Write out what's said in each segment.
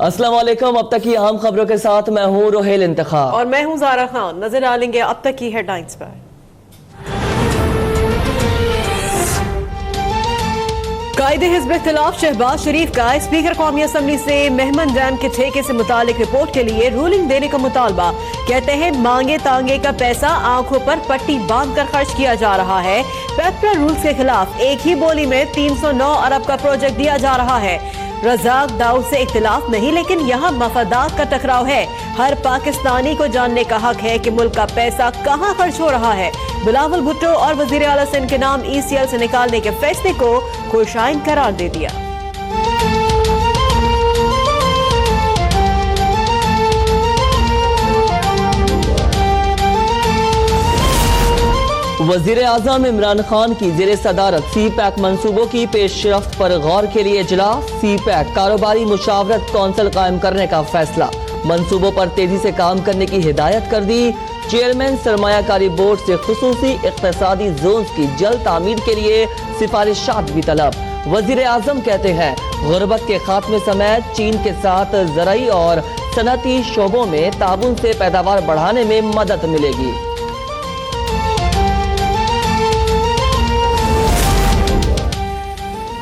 अस्सलाम वालेकुम। अब तक की अहम खबरों के साथ मैं हूँ रोहेल इंतखाब और मैं हूँ ज़ारा खान। नजर डालेंगे अब तक की हेडलाइंस पर। कायदे हिज़्ब इख्तिलाफ शहबाज शरीफ का स्पीकर कौमी असम्बली से मेहमन डैम के ठेके से मुतालिक रिपोर्ट के लिए रूलिंग देने का मुतालबा। कहते हैं मांगे तांगे का पैसा आंखों पर पट्टी बांध कर खर्च किया जा रहा है। पेट्रा रूल्स के खिलाफ एक ही बोली में 309 अरब का प्रोजेक्ट दिया जा रहा है। रजाक दाऊद से इख्तिलाफ नहीं, लेकिन यहाँ मफादात का टकराव है। हर पाकिस्तानी को जानने का हक है कि मुल्क का पैसा कहाँ खर्च हो रहा है। बिलावल भुट्टो और वजीर आला सिंध के नाम ECL से निकालने के फैसले को खुशाइन करार दे दिया। वजीर आजम इमरान खान की ज़ेरे सदारत CPEC मंसूबों की पेशरफ्त पर गौर के लिए इजलास। CPEC कारोबारी मुशावरत कौंसिल कायम करने का फैसला। मंसूबों पर तेजी से काम करने की हिदायत कर दी। चेयरमैन सरमायाकारी बोर्ड से खुसूसी इक्तिसादी जोन्स की जल्द तामीर के लिए सिफारिशात भी तलब। वजीर आजम कहते हैं गुर्बत के खात्मे समेत चीन के साथ ज़राई और सनती शोबों में ताबून से पैदावार बढ़ाने में मदद मिलेगी।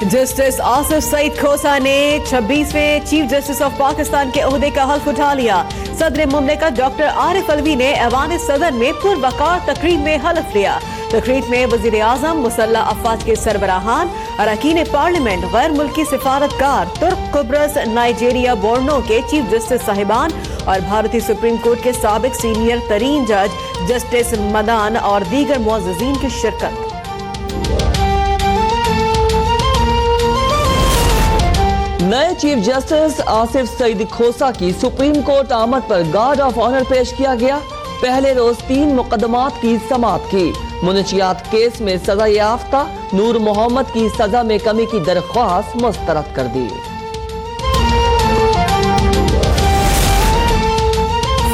जस्टिस आसिफ सईद खोसा ने 26वें चीफ जस्टिस ऑफ पाकिस्तान के ओहदे का हल्फ उठा लिया। सदर मुमलिकत डॉक्टर आरिफ अलवी ने ऐवान सदर में पुरवकार तकरीब में हल्फ लिया। तकरीब में वजीर आजम, मुसल्लह अफवाज के सरबराहान, अरकान पार्लियामेंट, गैर मुल्की सिफारतकार, तुर्क कुब्रस, नाइजीरिया, बोर्नो के चीफ जस्टिस साहिबान और भारतीय सुप्रीम कोर्ट के साबिक सीनियर तरीन जज जस्टिस मदान और दीगर मुअज़्ज़िज़ीन की शिरकत। नए चीफ जस्टिस आसिफ सईद खोसा की सुप्रीम कोर्ट आमद पर गार्ड ऑफ ऑनर पेश किया गया। पहले रोज 3 मुकदमात की समाअत की। मुनशियात केस में सजा याफ्ता नूर मोहम्मद की सजा में कमी की दरख्वास्त मुस्तरद कर दी।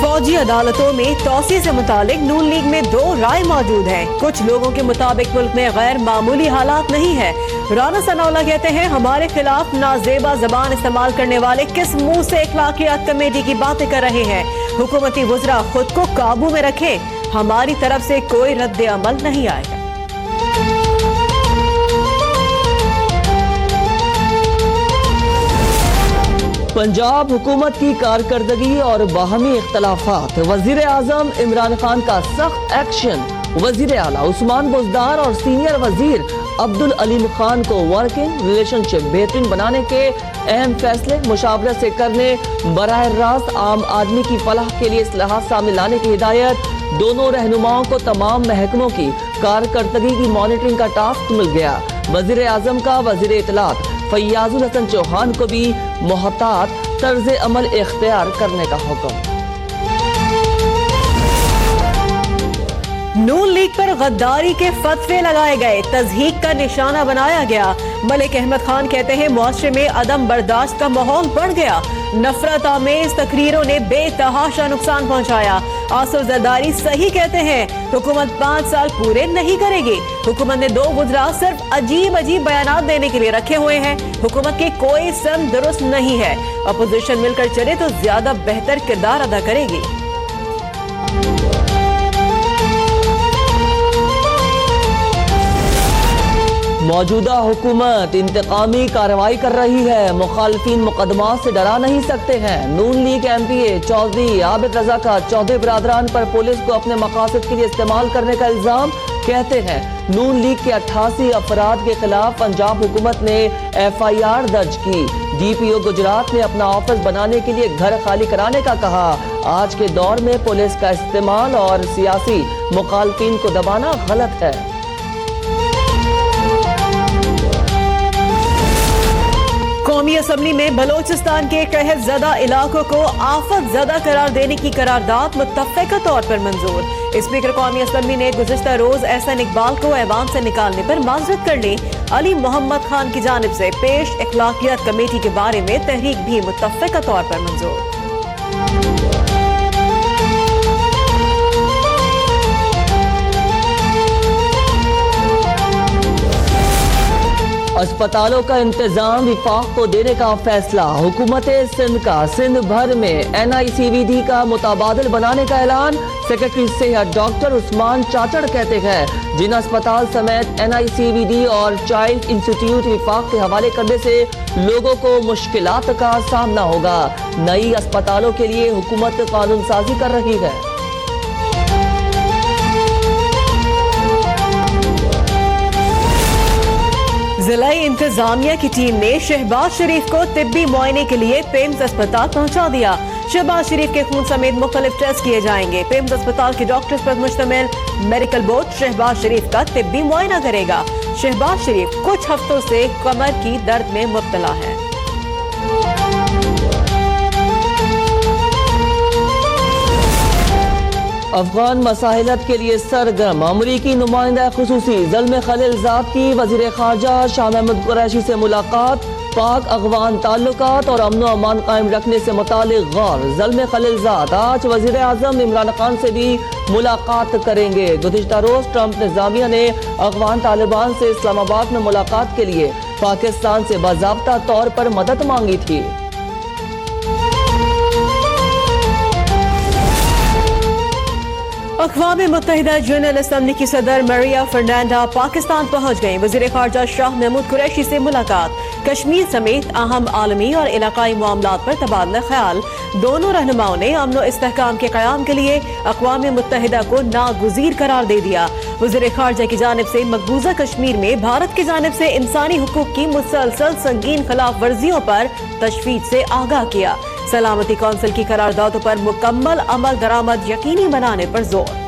फौजी अदालतों में तौसी से मुतालिक नून लीग में 2 राय मौजूद हैं। कुछ लोगों के मुताबिक मुल्क में गैर मामूली हालात नहीं है। राना सनाउल्लाह कहते हैं हमारे खिलाफ नाजेबा जबान इस्तेमाल करने वाले किस मुंह से इखलाकियात कमेटी की बातें कर रहे हैं। हुकूमती वज़रा खुद को काबू में रखें, हमारी तरफ से कोई रद्द अमल नहीं आएगा। पंजाब हुकूमत की कारकर्दगी और बाहमी इख्तलाफात। वजीर आजम इमरान खान का सख्त एक्शन। वजीर आला उस्मान बुज़दार और सीनियर वजीर अब्दुल अलीम खान को वर्किंग रिलेशनशिप बेहतरीन बनाने के अहम फैसले मुशावरत से करने, बराह रास्त आम आदमी की फलाह के लिए इस्लाहात सामने लाने की हिदायत। दोनों रहनुमाओं को तमाम महकमों की कारकर्दगी की मॉनिटरिंग का टास्क मिल गया। वजीर आजम का वजीर इत्तलात फैयाजुल हसन चौहान को भी मोहतात तर्ज अमल इख्तियार करने का हुक्म। नून लीग पर गद्दारी के फतवे लगाए गए, तज़हीक का निशाना बनाया गया। मलिक अहमद खान कहते हैं मुआशरे में अदम बर्दाश्त का माहौल बढ़ गया। नफरत आमेज तकरीरों ने बेतहाशा नुकसान पहुंचाया। आसिफ जरदारी सही कहते हैं हुकूमत 5 साल पूरे नहीं करेगी। हुकूमत ने 2 वज़रा सिर्फ अजीब अजीब बयानात देने के लिए रखे हुए हैं। हुकूमत की कोई सम दुरुस्त नहीं है। अपोजिशन मिलकर चले तो ज्यादा बेहतर किरदार अदा करेगी। मौजूदा हुकूमत इंतकामी कार्रवाई कर रही है। मुखालफिन मुकदमात से डरा नहीं सकते हैं। नून लीग MPA चौधरी आबिद रजा का चौधरी बरादरान पर पुलिस को अपने मकासद के लिए इस्तेमाल करने का इल्जाम। कहते हैं नून लीग के 88 अफराद के खिलाफ पंजाब हुकूमत ने FIR दर्ज की। DPO गुजरात ने अपना ऑफिस बनाने के लिए घर खाली कराने का कहा। आज के दौर में पुलिस का इस्तेमाल और सियासी मुखालफिन को दबाना गलत है। कौमी असम्बली में बलोचिस्तान के कहत ज़दा इलाकों को आफत ज़दा करार देने की करारदाद मुत्तफ़क़ा तौर पर मंजूर। स्पीकर कौमी असम्बली ने गुज़िश्ता रोज एहसन इकबाल को ऐवान से निकालने पर माज़रत करने अली मोहम्मद खान की जानिब से पेश इखलाकियात कमेटी के बारे में तहरीक भी मुत्तफ़क़ा तौर पर मंजूर। अस्पतालों का इंतजाम विफाक को देने का फैसला। हुकूमत सिंध का सिंध भर में NICVD का मुताबादिल बनाने का ऐलान। सेक्रेटरी सेहत डॉक्टर उस्मान चाचड़ कहते हैं जिन अस्पताल समेत NICVD और चाइल्ड इंस्टीट्यूट विफाक के हवाले करने से लोगों को मुश्किलात का सामना होगा। नई अस्पतालों के लिए हुकूमत कानून साजी कर रही है। जिला इंतजामिया की टीम ने शहबाज शरीफ को तिब्बी मुआयने के लिए पेम्स अस्पताल पहुंचा दिया। शहबाज शरीफ के खून समेत मुख्तलिफ टेस्ट किए जाएंगे। पेम्स अस्पताल के डॉक्टर्स पर मुश्तमिल मेडिकल बोर्ड शहबाज शरीफ का तिब्बी मुआयना करेगा। शहबाज शरीफ कुछ हफ्तों से कमर की दर्द में मुब्तला है। अफगान मसाहिलत के लिए सरगर्म अमरीकी नुमाइंदा खुसूसी ज़ल्म खलीलजाद की वज़ीर ख़ारजा शाह महमूद कुरैशी से मुलाकात। पाक अफगान ताल्लुकात और अमन व अमान कायम रखने से मुतालिक गौर। ज़ल्म खलीलजाद आज वज़ीर आज़म इमरान खान से भी मुलाकात करेंगे। गुज़िश्ता रोज़ ट्रंप निज़ामिया ने अफगान तालिबान से इस्लामाबाद में मुलाकात के लिए पाकिस्तान से बाज़ाब्ता तौर पर मदद मांगी थी। अक़वाम मुत्तहिदा जनरल असम्बली की सदर मरिया फर्नांडा पाकिस्तान पहुंच गई। वज़ीर ख़ारजा शाह महमूद कुरैशी से मुलाकात। कश्मीर समेत अहम आलमी और इलाकाई मामलात पर तबादला ख्याल। दोनों रहनुमाओं ने अमन व इस्तेहकाम के क़याम के लिए अक़वाम मुत्तहिदा को नागुज़ीर करार दे दिया। वज़ीर ख़ारजा की जानिब से मकबूजा कश्मीर में भारत की जानिब से इंसानी हुकूक की मुसलसल संगीन खिलाफ वर्जियों पर तशवीश से आगाह किया। सलामती कौंसिल की करारदादों पर मुकम्मल अमल दरामद यकीनी बनाने पर जोर।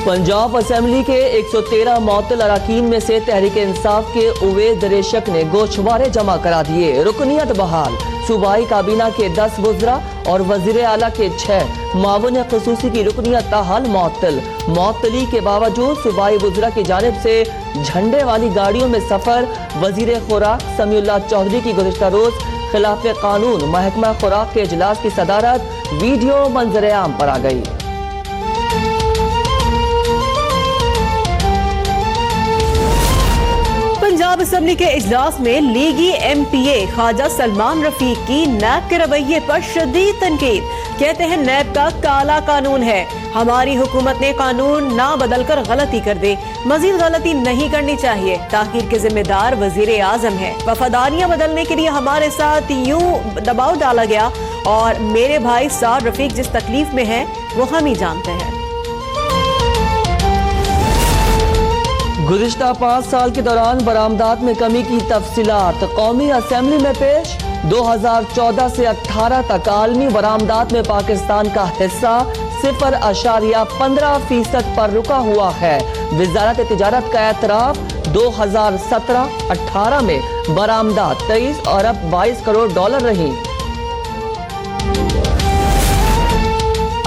पंजाब असेंबली के 113 मुअत्तल अरकान में से तहरीक इंसाफ के उवैद रेशक ने गोशवारे जमा करा दिए। रुकनियत बहाल। सूबाई काबीना के 10 वज़रा और वज़ीर आला के 6 मावन ख़ुसूसी की रुकनियत ताहाल मुअत्तल। मुअत्तली के बावजूद सूबाई वज़रा की जानिब से झंडे वाली गाड़ियों में सफ़र। वज़ीर खुराक समीउल्लाह चौधरी की गुज़िश्ता रोज़ खिलाफ कानून महकमा खुराक के इजलास की सदारत वीडियो मंजर आम पर आ गई। पंजाब असेंबली के इजलास में लीगी MPA ख्वाजा सलमान रफीक की नैब के रवैये पर शदीद तनकीद। कहते हैं नैब का काला कानून है। हमारी हुकूमत ने कानून ना बदल कर गलती कर दी। मजीद गलती नहीं करनी चाहिए। ताकीर के जिम्मेदार वजीर आजम है। वफादारियां बदलने के लिए हमारे साथ यूं दबाव डाला गया और मेरे भाई सार रफीक जिस तकलीफ में है वो हम ही जानते हैं। गुज़िश्ता 5 साल के दौरान बरामदात में कमी की तफसीलात कौमी असेंबली में पेश। 2014 से 18 तक आलमी बरामदात में पाकिस्तान का हिस्सा 0.15% पर रुका हुआ है। वज़ारत तिजारत का एतराफ 2017-18 में बरामदात 23 अरब 22 करोड़ डॉलर रही।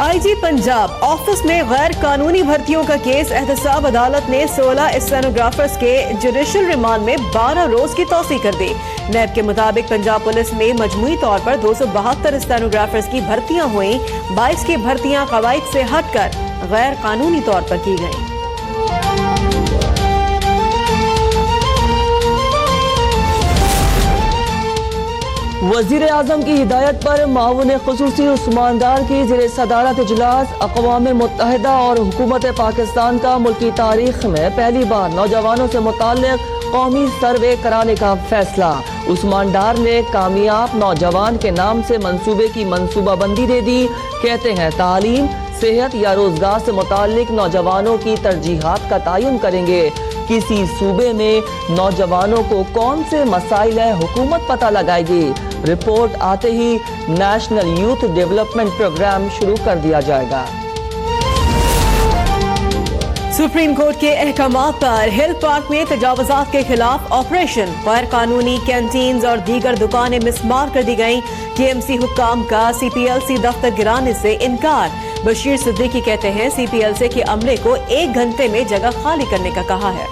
IG पंजाब ऑफिस में गैर कानूनी भर्तियों का केस। एहतसाब अदालत ने 16 स्टेनोग्राफर्स के जुडिशल रिमांड में 12 रोज की तौसीह कर दी। नैब के मुताबिक पंजाब पुलिस में मजमूई तौर पर 272 स्टेनोग्राफर्स की भर्तियां हुई। 22 की भर्तियां कवायद से हटकर गैर कानूनी तौर पर की गयी। वज़ीर आज़म की हिदायत पर मावन ख़ुसूसी उस्मान डार की ज़ेरे सदारत इजलास। अक़वाम मुत्तहिदा और हुकूमत पाकिस्तान का मुल्की तारीख में पहली बार नौजवानों से मुताल्लिक़ कौमी सर्वे कराने का फैसला। उस्मान डार ने कामयाब नौजवान के नाम से मंसूबे की मंसूबाबंदी दे दी। कहते हैं तालीम, सेहत या रोजगार से मुताल्लिक नौजवानों की तरजीहात का तयन करेंगे। किसी सूबे में नौजवानों को कौन से मसाइल है हुकूमत पता लगाएगी। रिपोर्ट आते ही नेशनल यूथ डेवलपमेंट प्रोग्राम शुरू कर दिया जाएगा। सुप्रीम कोर्ट के अहकामात पर हिल पार्क में तजावुजात के खिलाफ ऑपरेशन। गैर कानूनी कैंटीन्स और दीगर दुकानें मिसमार कर दी गयी। TMC हुक्काम का CPLC दफ्तर गिराने से इनकार। बशीर सिद्दीकी कहते हैं CPLC के अमले को 1 घंटे में जगह खाली करने का कहा है।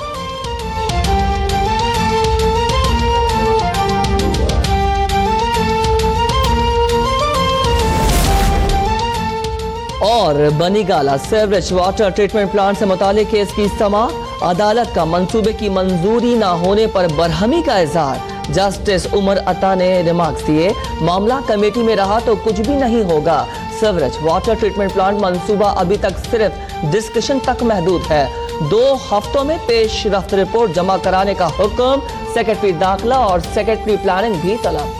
और और Banigala sewerage water treatment plant से मुतालिक केस की समा, अदालत का मंसूबे की मंजूरी न होने पर बरहमी का इजहार। जस्टिस उमर अता ने रिमार्क्स दिए, मामला कमेटी में रहा तो कुछ भी नहीं होगा। सीवरेज वाटर ट्रीटमेंट प्लांट मंसूबा अभी तक सिर्फ डिस्कशन तक महदूद है। 2 हफ्तों में पेश रफ्त रिपोर्ट जमा कराने का हुक्म। सेक्रेटरी दाखिला और सेक्रेटरी प्लानिंग भी तलब।